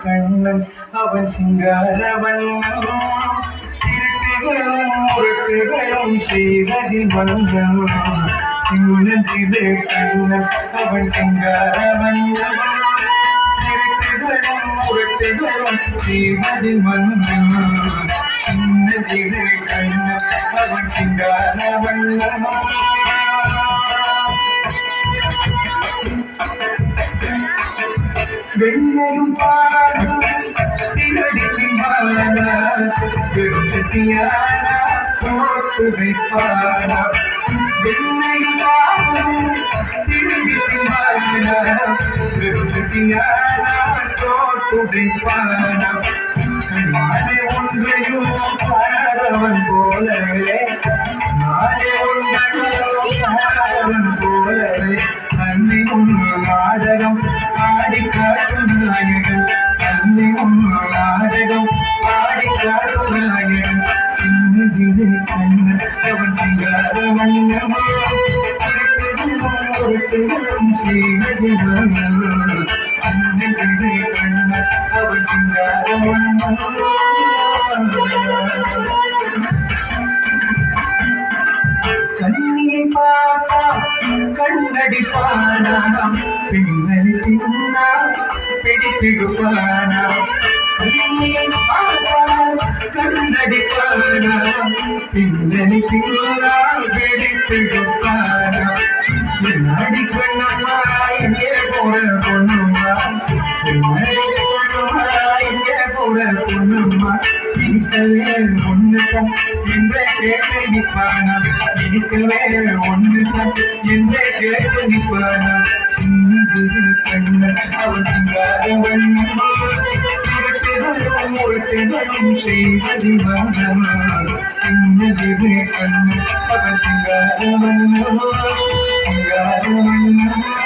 கண்ணன் அவன் சிங்காரவண்ணன் சிறுத்தைகளும் முரட்டுகளும் செய்வதில் வந்தன் சின்னஞ்சிறு கண்ணன் அவன் சிங்காரவண்ணன் சிறுத்தைகளும் முரட்டுகளும் செய்வதில் வந்தன் சின்னஞ்சிறு கண்ணன் அவன் சிங்காரவண்ணன் வெண்ணையும் பாடும் திரடிப்பானா பெருச்சத்தியானா போட்டு வைப்பானா வெண்ணையும் பாடும் திரடிப்பானா பெருச்சத்தியானா போட்டு வைப்பானா நானே ஒன்றையும் பாடவன் போலவே நானே ஒன்றையும் பாடவன் போலவே அன்னை நாடகம் ஆடி காட்டும் நாயகன் அன்னை நாடகம் ஆடி காட்டும் நாயகன் சின்னதிலே கண்ணன் அவன் சிங்கார மன்னமா செய்வது சின்னதிலே கண்ணன் அவன் சிங்கார மன்னமா கண்ணியை பார்த்தா கண்ணடிப்பானா பின்னணி தின்னா பிடிப்பிடுப்பானா கண்ணியை பார்த்தா கண்ணடிப்பானா பின்னணி தின்னா பிடிப்பிடுப்பானா என்னடி கண்ணம்மா எங்கே போற பொண்ணுமா என்னடி பொண்ணுமா எங்கே போற பொண்ணுமா இருக்கவே ஒண்ணுதான் என்றே கேட்டு நிற்பானா இருக்கவே ஒண்ணுதான் என்றே கேட்டு நிற்பானா சின்னதிரு கண்ணன் அவன் சிங்கார வண்ணமா சிறுத்தைகளும் முரட்டுகளும் செய்வது வண்ணமா சின்னதிரு கண்ணன் அவன் சிங்கார வண்ணமா சிங்கார வண்ணமா